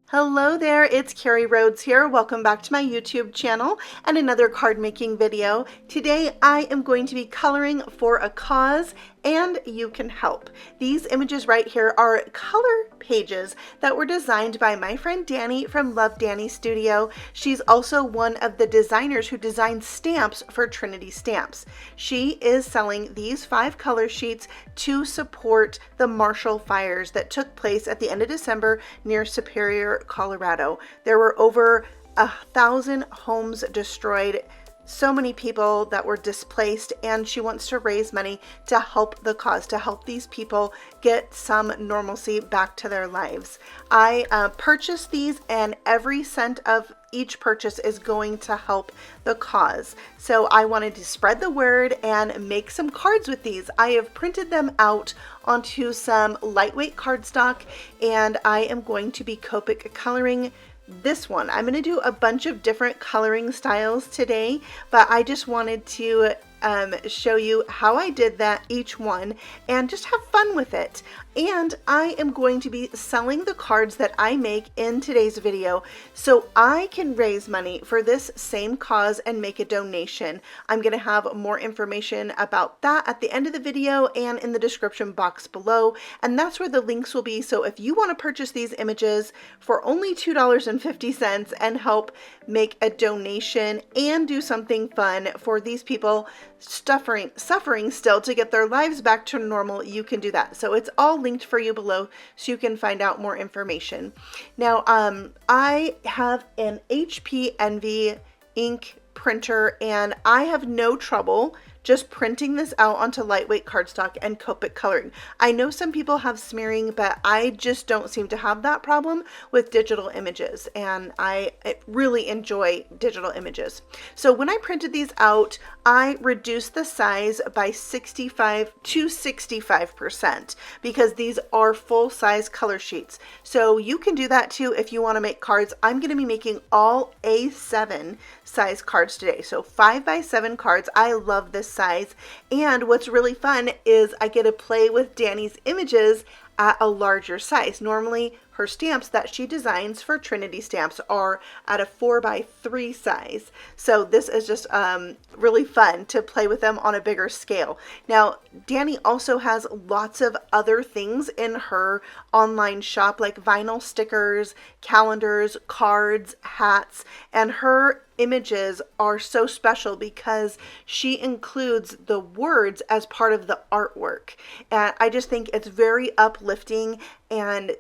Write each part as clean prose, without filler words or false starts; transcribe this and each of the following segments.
Hello there, it's Carrie Rhodes here. Welcome back to my YouTube channel and another card making video. Today I am going to be coloring for a cause and you can help. These images right here are color pages that were designed by my friend Dani from Love Dani Studio. She's also one of the designers who designed stamps for Trinity Stamps. She is selling these 5 color sheets to support the Marshall fires that took place at the end of December near Superior, Colorado. There were over 1,000 homes destroyed, so many people that were displaced, and she wants to raise money to help the cause, to help these people get some normalcy back to their lives. I purchased these, and every cent of each purchase is going to help the cause. So I wanted to spread the word and make some cards with these. I have printed them out onto some lightweight cardstock, and I am going to be Copic coloring this one. I'm going to do a bunch of different coloring styles today, but I just wanted to show you how I did that, each one, and just have fun with it. And I am going to be selling the cards that I make in today's video so I can raise money for this same cause and make a donation. I'm going to have more information about that at the end of the video and in the description box below, and that's where the links will be. So if you want to purchase these images for only $2.50 and help make a donation and do something fun for these people suffering still to get their lives back to normal, you can do that. So it's all linked for you below so you can find out more information. Now, I have an HP Envy ink printer, and I have no trouble just printing this out onto lightweight cardstock and Copic coloring. I know some people have smearing, but I just don't seem to have that problem with digital images, and I really enjoy digital images. So when I printed these out, I reduced the size by 65 to 65% because these are full-size color sheets. So you can do that too if you want to make cards. I'm going to be making all A7 size cards today. So 5x7 cards. I love this size, and what's really fun is I get to play with Dani's images at a larger size. Normally her stamps that she designs for Trinity Stamps are at a 4x3 size. So this is just really fun to play with them on a bigger scale. Now, Dani also has lots of other things in her online shop, like vinyl stickers, calendars, cards, hats, and her images are so special because she includes the words as part of the artwork. And I just think it's very uplifting, and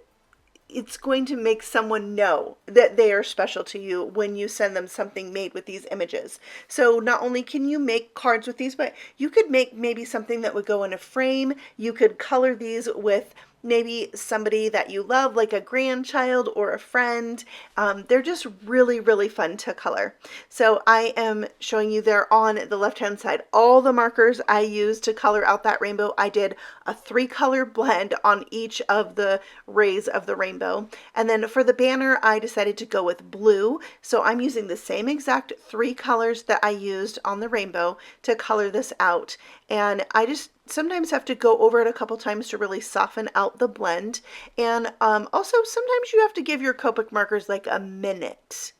it's going to make someone know that they are special to you when you send them something made with these images. So not only can you make cards with these, but you could make maybe something that would go in a frame. You could color these with maybe somebody that you love, like a grandchild or a friend. They're just really, really fun to color. So I am showing you there on the left-hand side all the markers I used to color out that rainbow. I did a 3-color blend on each of the rays of the rainbow. And then for the banner, I decided to go with blue. So I'm using the same exact 3 colors that I used on the rainbow to color this out. And I just sometimes have to go over it a couple times to really soften out the blend. And also sometimes you have to give your Copic markers like a minute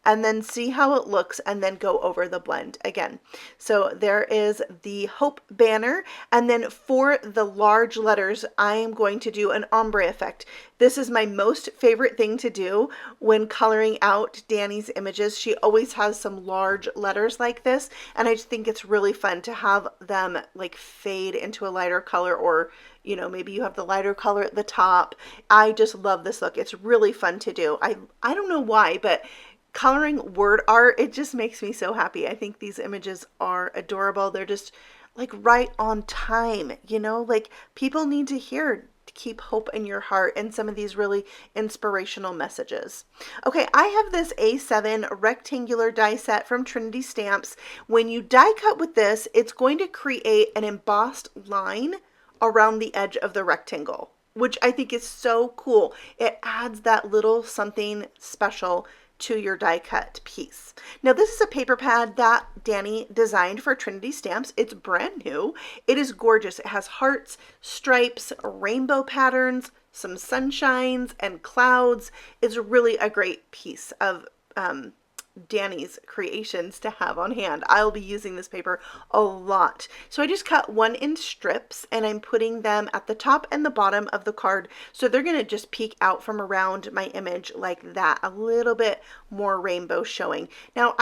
and then see how it looks and then go over the blend again. So there is the Hope banner, and then for the large letters I am going to do an ombre effect. This is my most favorite thing to do when coloring out Dani's images. She always has some large letters like this, and I just think it's really fun to have them like fade into a lighter color, or you know, maybe you have the lighter color at the top. I just love this look. It's really fun to do. I don't know why, but coloring word art, it just makes me so happy. I think these images are adorable. They're just like right on time, you know, like people need to hear to keep hope in your heart and some of these really inspirational messages. Okay, I have this A7 rectangular die set from Trinity Stamps. When you die cut with this, it's going to create an embossed line around the edge of the rectangle, which I think is so cool. It adds that little something special to your die cut piece. Now this is a paper pad that Dani designed for Trinity Stamps. It's brand new. It is gorgeous. It has hearts, stripes, rainbow patterns, some sunshines and clouds. It's really a great piece of Dani's creations to have on hand. I'll be using this paper a lot. So I just cut 1-inch strips and I'm putting them at the top and the bottom of the card. So they're going to just peek out from around my image like that, a little bit more rainbow showing. Now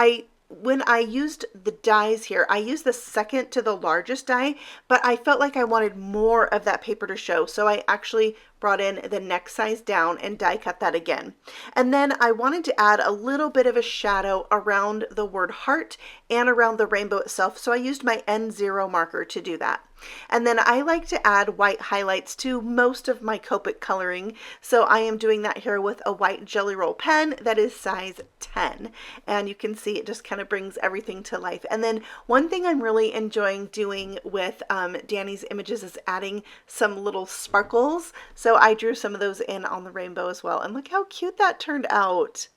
when I used the dies here, I used the second to the largest die, but I felt like I wanted more of that paper to show. So I actually brought in the next size down and die cut that again. And then I wanted to add a little bit of a shadow around the word heart and around the rainbow itself. So I used my N0 marker to do that. And then I like to add white highlights to most of my Copic coloring. So I am doing that here with a white Jelly Roll pen that is size 10. And you can see it just kind of brings everything to life. And then one thing I'm really enjoying doing with Dani's images is adding some little sparkles. So I drew some of those in on the rainbow as well. And look how cute that turned out.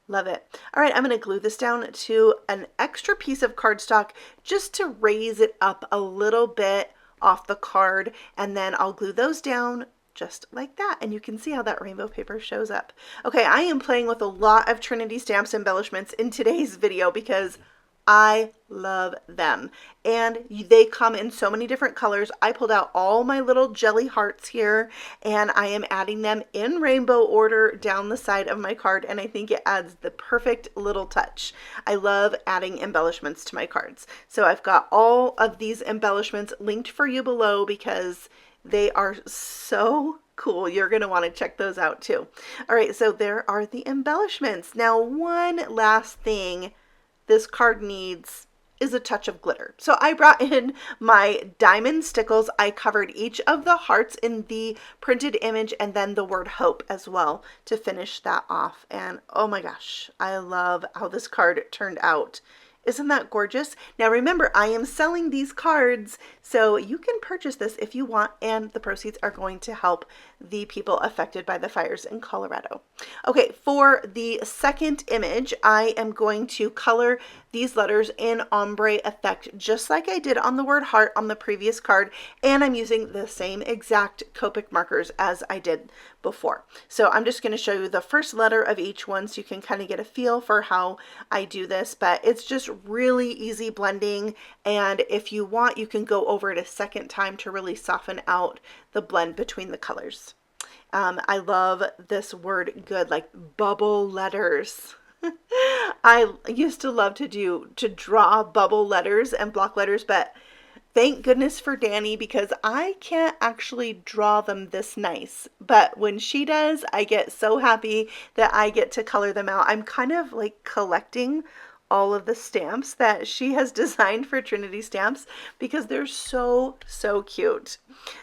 Love it. All right, I'm going to glue this down to an extra piece of cardstock just to raise it up a little bit off the card, and then I'll glue those down just like that, and you can see how that rainbow paper shows up. Okay, I am playing with a lot of Trinity Stamps embellishments in today's video because I love them, and they come in so many different colors. I pulled out all my little jelly hearts here, and I am adding them in rainbow order down the side of my card, and I think it adds the perfect little touch. I love adding embellishments to my cards. So I've got all of these embellishments linked for you below because they are so cool. You're going to want to check those out too. All right, so there are the embellishments. Now, one last thing this card needs is a touch of glitter. So I brought in my diamond stickles. I covered each of the hearts in the printed image and then the word hope as well to finish that off. And oh my gosh, I love how this card turned out. Isn't that gorgeous? Now remember, I am selling these cards, so you can purchase this if you want, and the proceeds are going to help the people affected by the fires in Colorado. Okay, for the second image, I am going to color these letters in ombre effect, just like I did on the word heart on the previous card, and I'm using the same exact Copic markers as I did before. So I'm just going to show you the first letter of each one so you can kind of get a feel for how I do this, but it's just really easy blending, and if you want, you can go over it a second time to really soften out the blend between the colors. I love this word good, like bubble letters. I used to love to draw bubble letters and block letters, but thank goodness for Dani because I can't actually draw them this nice. But when she does, I get so happy that I get to color them out. I'm kind of like collecting all of the stamps that she has designed for Trinity Stamps because they're so cute.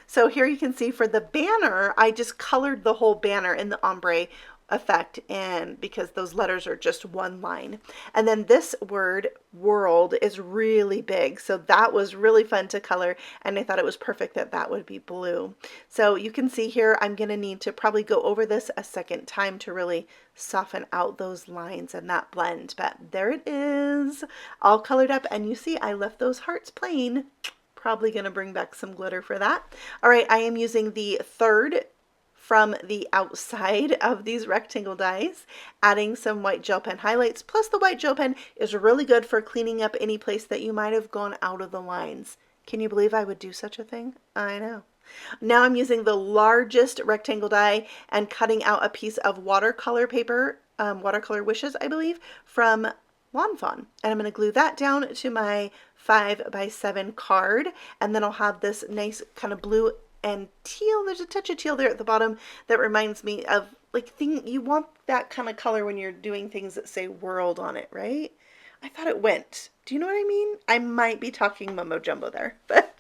So here you can see for the banner, I just colored the whole banner in the ombre effect, and because those letters are just one line. And then this word world is really big, so that was really fun to color, and I thought it was perfect that that would be blue. So you can see here I'm going to need to probably go over this a second time to really soften out those lines and that blend, but there it is all colored up, and you see I left those hearts plain. Probably going to bring back some glitter for that. All right, I am using the third from the outside of these rectangle dies, adding some white gel pen highlights, plus the white gel pen is really good for cleaning up any place that you might have gone out of the lines. Can you believe I would do such a thing? I know. Now I'm using the largest rectangle die and cutting out a piece of watercolor paper, watercolor wishes, I believe, from Fawn. And I'm going to glue that down to my 5x7 card, and then I'll have this nice kind of blue and teal. There's a touch of teal there at the bottom that reminds me of like you want that kind of color when you're doing things that say world on it, right? I thought it went. Do you know what I mean? I might be talking mumbo jumbo there, but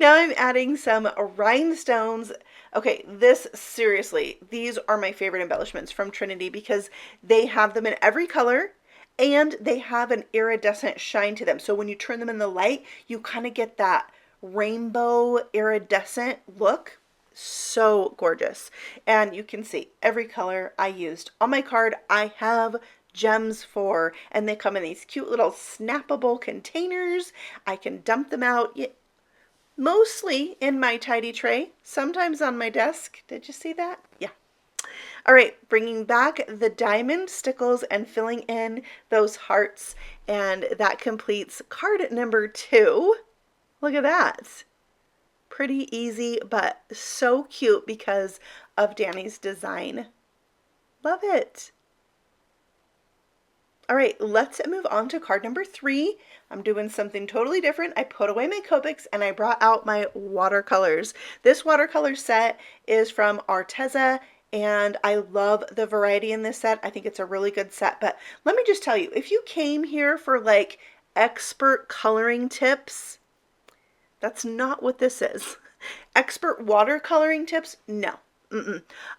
now I'm adding some rhinestones. Okay, this seriously, these are my favorite embellishments from Trinity because they have them in every color and they have an iridescent shine to them. So when you turn them in the light, you kind of get that rainbow iridescent look. So gorgeous. And you can see every color I used on my card I have gems for, and they come in these cute little snappable containers. I can dump them out. mostly in my tidy tray, sometimes on my desk. Did you see that? Yeah. All right, bringing back the diamond stickles and filling in those hearts, and that completes card number 2. Look at that. Pretty easy, but so cute because of Dani's design. Love it. All right, let's move on to card number 3. I'm doing something totally different. I put away my Copics and I brought out my watercolors. This watercolor set is from Arteza, and I love the variety in this set. I think it's a really good set. But let me just tell you, if you came here for like expert coloring tips, that's not what this is. Expert watercoloring tips? No.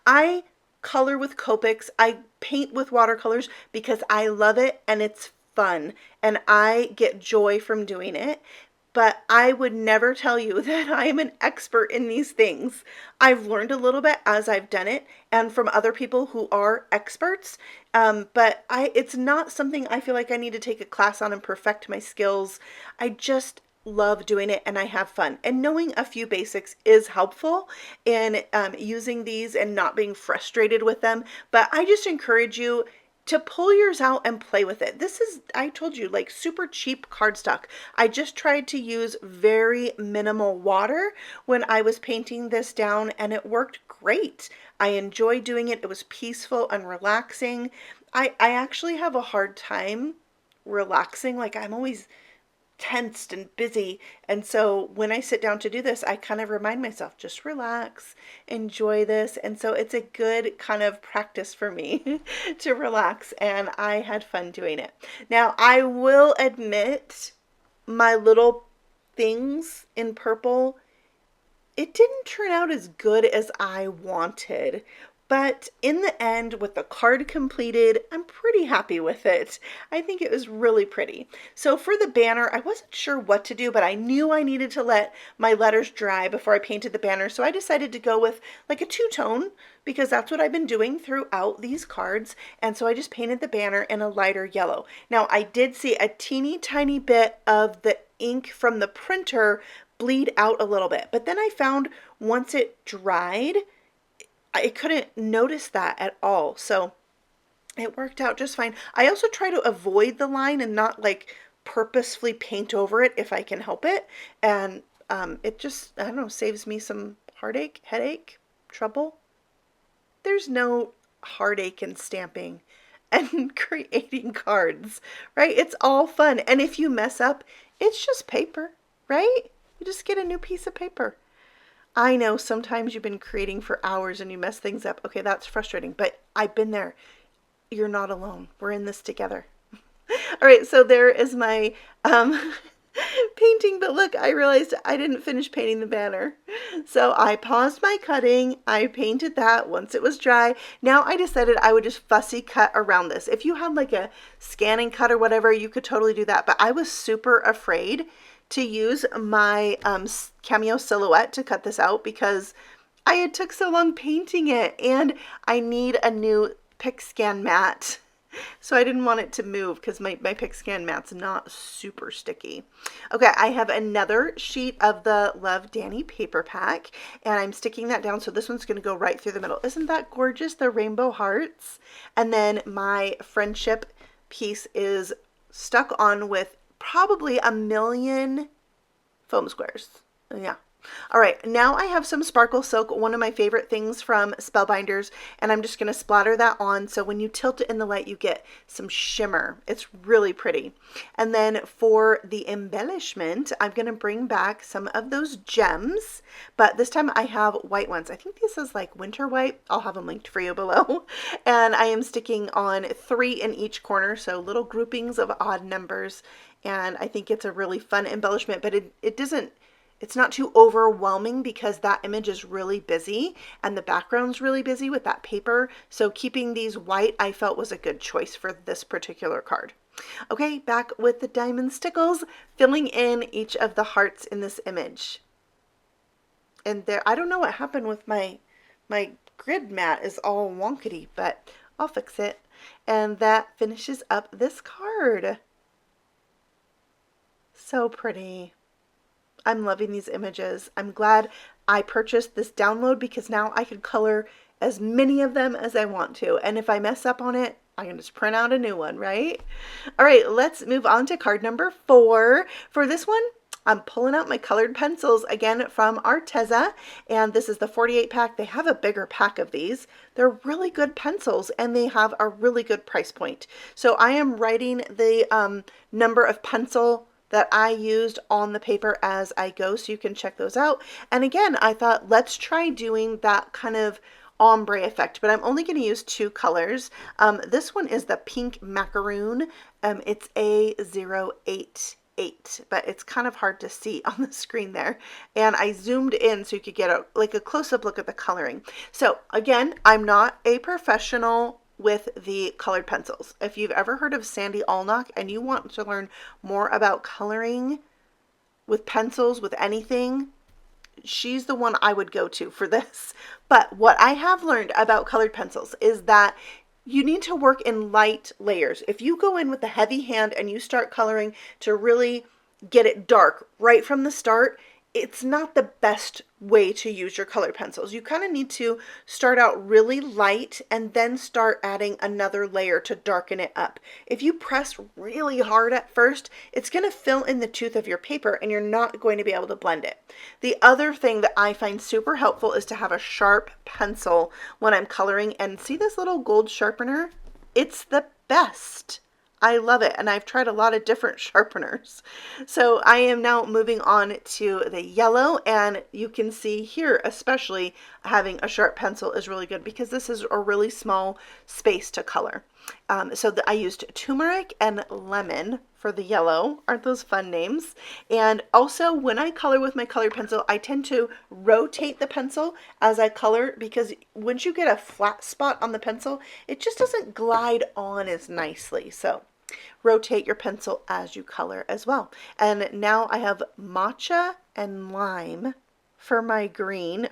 I color with Copics. I paint with watercolors because I love it and it's fun and I get joy from doing it. But I would never tell you that I am an expert in these things. I've learned a little bit as I've done it and from other people who are experts. But it's not something I feel like I need to take a class on and perfect my skills. I just love doing it and I have fun. And knowing a few basics is helpful in using these and not being frustrated with them. But I just encourage you to pull yours out and play with it. This is, I told you, like super cheap cardstock. I just tried to use very minimal water when I was painting this down and it worked great. I enjoy doing it. It was peaceful and relaxing. I actually have a hard time relaxing. Like I'm always tensed and busy, and so when I sit down to do this I kind of remind myself, just relax, enjoy this. And so it's a good kind of practice for me to relax, and I had fun doing it. Now I will admit, my little things in purple, it didn't turn out as good as I wanted. But in the end, with the card completed, I'm pretty happy with it. I think it was really pretty. So for the banner, I wasn't sure what to do, but I knew I needed to let my letters dry before I painted the banner. So I decided to go with like a two-tone because that's what I've been doing throughout these cards. And so I just painted the banner in a lighter yellow. Now I did see a teeny tiny bit of the ink from the printer bleed out a little bit, but then I found once it dried, I couldn't notice that at all. So it worked out just fine. I also try to avoid the line and not like purposefully paint over it if I can help it. And it just, I don't know, saves me some heartache, headache, trouble. There's no heartache in stamping and creating cards, right? It's all fun. And if you mess up, it's just paper, right? You just get a new piece of paper. I know sometimes you've been creating for hours and you mess things up. Okay, that's frustrating, but I've been there. You're not alone. We're in this together. All right, so there is my painting, but look, I realized I didn't finish painting the banner. So I paused my cutting. I painted that once it was dry. Now I decided I would just fussy cut around this. If you had like a scan and cut or whatever, you could totally do that, but I was super afraid to use my Cameo Silhouette to cut this out because I had took so long painting it and I need a new pick scan mat. So I didn't want it to move because my pick scan mat's not super sticky. Okay, I have another sheet of the Love Dani paper pack and I'm sticking that down. So this one's going to go right through the middle. Isn't that gorgeous? The rainbow hearts. And then my friendship piece is stuck on with probably 1,000,000 foam squares. Yeah. All right, now I have some sparkle silk, one of my favorite things from Spellbinders, and I'm just going to splatter that on so when you tilt it in the light you get some shimmer. It's really pretty. And then for the embellishment, I'm going to bring back some of those gems, but this time I have white ones. I think this is like winter white. I'll have them linked for you below. And I am sticking on 3 in each corner, so little groupings of odd numbers. And I think it's a really fun embellishment, but it's not too overwhelming because that image is really busy and the background's really busy with that paper. So keeping these white I felt was a good choice for this particular card. Okay, back with the diamond stickles, filling in each of the hearts in this image. And there, I don't know what happened with my grid mat is all wonkety, but I'll fix it. And that finishes up this card. So pretty. I'm loving these images. I'm glad I purchased this download because now I can color as many of them as I want to. And if I mess up on it, I can just print out a new one, right? All right, let's move on to card number 4. For this one, I'm pulling out my colored pencils again from Arteza, and this is the 48 pack. They have a bigger pack of these. They're really good pencils, and they have a really good price point. So I am writing the number of pencil that I used on the paper as I go, so you can check those out. And again, I thought, let's try doing that kind of ombre effect, but I'm only going to use 2 colors. This one is the pink macaroon. It's A088, but it's kind of hard to see on the screen there. And I zoomed in so you could get a close-up look at the coloring. So again, I'm not a professional with the colored pencils. If you've ever heard of Sandy Allnock and you want to learn more about coloring with pencils, with anything, she's the one I would go to for this. But what I have learned about colored pencils is that you need to work in light layers. If you go in with a heavy hand and you start coloring to really get it dark right from the start, it's not the best way to use your colored pencils. You kind of need to start out really light and then start adding another layer to darken it up. If you press really hard at first, it's going to fill in the tooth of your paper and you're not going to be able to blend it. The other thing that I find super helpful is to have a sharp pencil when I'm coloring, and see this little gold sharpener? It's the best. I love it, and I've tried a lot of different sharpeners. So I am now moving on to the yellow, and you can see here especially having a sharp pencil is really good because this is a really small space to color. I used turmeric and lemon for the yellow. Aren't those fun names? And also when I color with my colored pencil, I tend to rotate the pencil as I color, because once you get a flat spot on the pencil, it just doesn't glide on as nicely. So rotate your pencil as you color as well. And now I have matcha and lime for my green.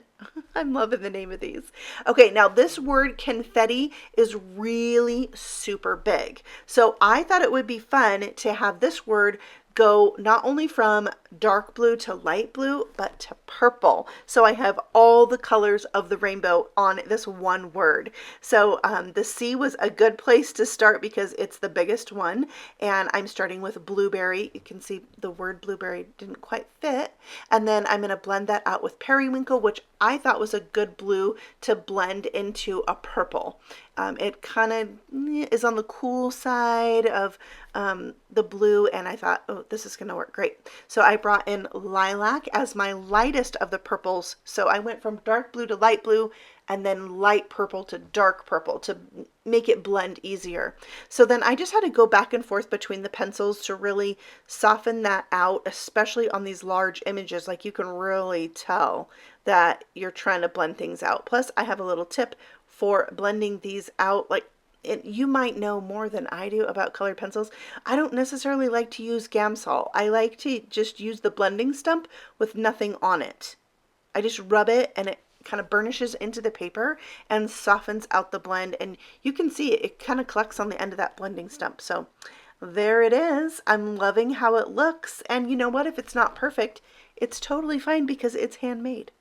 I'm loving the name of these. Okay, now this word confetti is really super big. So I thought it would be fun to have this word go not only from dark blue to light blue, but to purple. So I have all the colors of the rainbow on this one word. So the C was a good place to start because it's the biggest one. And I'm starting with blueberry. You can see the word blueberry didn't quite fit. And then I'm going to blend that out with periwinkle, which I thought was a good blue to blend into a purple. It kind of is on the cool side of the blue, and I thought, oh, this is going to work great. So I brought in lilac as my lightest of the purples. So I went from dark blue to light blue, and then light purple to dark purple to make it blend easier. So then I just had to go back and forth between the pencils to really soften that out, especially on these large images. Like, you can really tell that you're trying to blend things out. Plus, I have a little tip for blending these out. Like, you might know more than I do about colored pencils. I don't necessarily like to use Gamsol. I like to just use the blending stump with nothing on it. I just rub it and it kind of burnishes into the paper and softens out the blend, and you can see it kind of collects on the end of that blending stump. So there it is. I'm loving how it looks, and you know what? If it's not perfect, it's totally fine because it's handmade.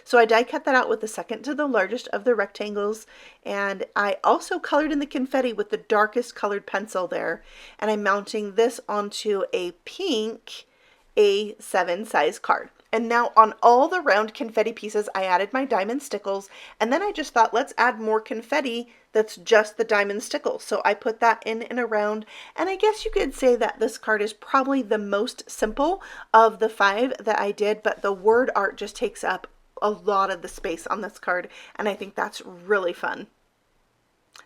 So I die cut that out with the second to the largest of the rectangles, and I also colored in the confetti with the darkest colored pencil there, and I'm mounting this onto a pink A7 size card. And now on all the round confetti pieces, I added my diamond stickles, and then I just thought, let's add more confetti that's just the diamond stickles. So I put that in and around, and I guess you could say that this card is probably the most simple of the 5 that I did, but the word art just takes up a lot of the space on this card, and I think that's really fun.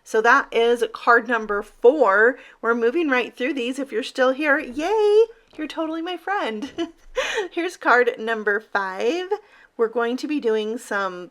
So that is card number 4. We're moving right through these. If you're still here, yay, you're totally my friend. Here's card number 5. We're going to be doing some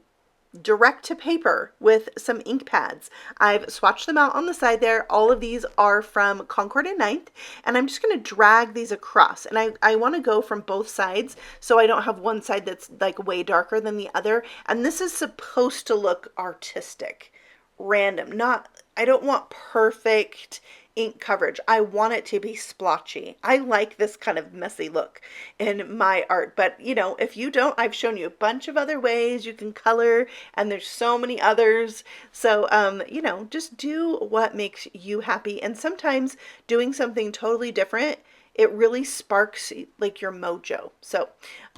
direct to paper with some ink pads. I've swatched them out on the side there. All of these are from Concord and Ninth, and I'm just going to drag these across, and I want to go from both sides so I don't have one side that's like way darker than the other. And this is supposed to look artistic, random, not, I don't want perfect ink coverage. I want it to be splotchy. I like this kind of messy look in my art, but you know, if you don't, I've shown you a bunch of other ways you can color, and there's so many others. So, you know, just do what makes you happy. And sometimes doing something totally different, it really sparks like your mojo. So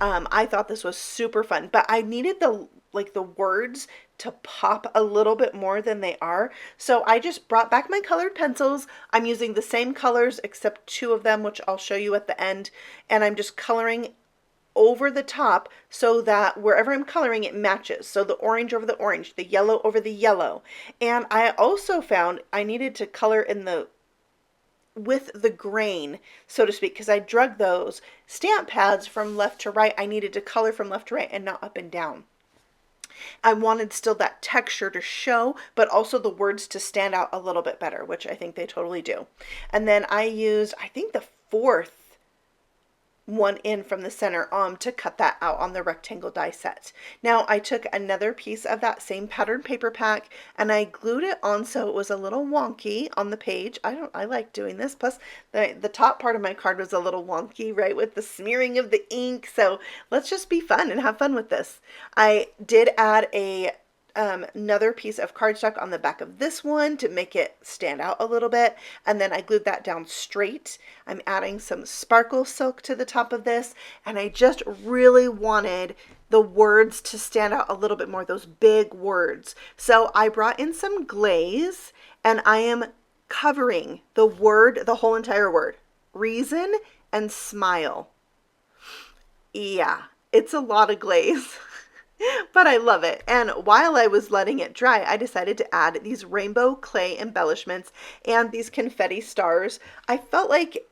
I thought this was super fun, but I needed the words to pop a little bit more than they are. So I just brought back my colored pencils. I'm using the same colors except two of them, which I'll show you at the end. And I'm just coloring over the top so that wherever I'm coloring it matches. So the orange over the orange, the yellow over the yellow. And I also found I needed to color in with the grain, so to speak, because I drug those stamp pads from left to right. I needed to color from left to right and not up and down. I wanted still that texture to show, but also the words to stand out a little bit better, which I think they totally do. And then I used, I think, the fourth one in from the center to cut that out on the rectangle die set. Now I took another piece of that same patterned paper pack and I glued it on so it was a little wonky on the page. I like doing this. Plus the top part of my card was a little wonky, right, with the smearing of the ink. So let's just be fun and have fun with this. I did add another piece of cardstock on the back of this one to make it stand out a little bit, and then I glued that down straight. I'm adding some sparkle silk to the top of this, and I just really wanted the words to stand out a little bit more, those big words. So I brought in some glaze, and I am covering the whole entire word, reason and smile. Yeah, it's a lot of glaze. But I love it. And while I was letting it dry, I decided to add these rainbow clay embellishments and these confetti stars. I felt like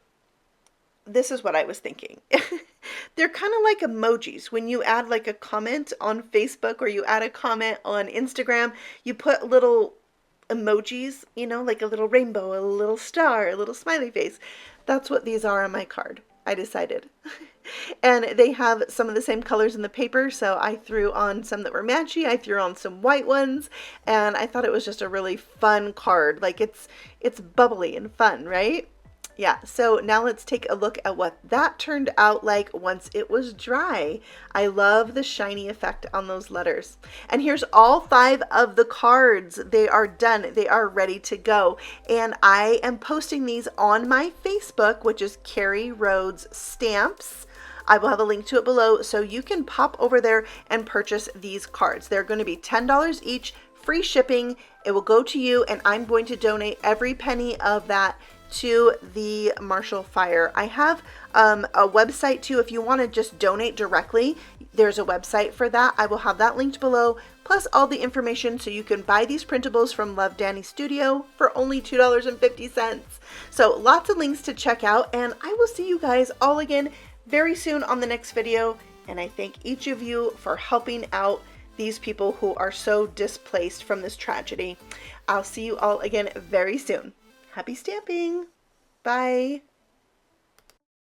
this is what I was thinking. They're kind of like emojis. When you add like a comment on Facebook or you add a comment on Instagram, you put little emojis, you know, like a little rainbow, a little star, a little smiley face. That's what these are on my card, I decided. And they have some of the same colors in the paper, so I threw on some that were matchy. I threw on some white ones, and I thought it was just a really fun card. Like it's bubbly and fun, right? Yeah, so now let's take a look at what that turned out like once it was dry. I love the shiny effect on those letters. And here's all 5 of the cards. They are done. They are ready to go. And I am posting these on my Facebook, which is Carrie Rhodes Stamps. I will have a link to it below, so you can pop over there and purchase these cards. They're going to be $10 each, free shipping. It will go to you, and I'm going to donate every penny of that to the Marshall Fire. I have a website too. If you want to just donate directly, there's a website for that. I will have that linked below, plus all the information so you can buy these printables from Love Dani Studio for only $2.50. So lots of links to check out, and I will see you guys all again very soon on the next video. And I thank each of you for helping out these people who are so displaced from this tragedy. I'll see you all again very soon. Happy stamping! Bye!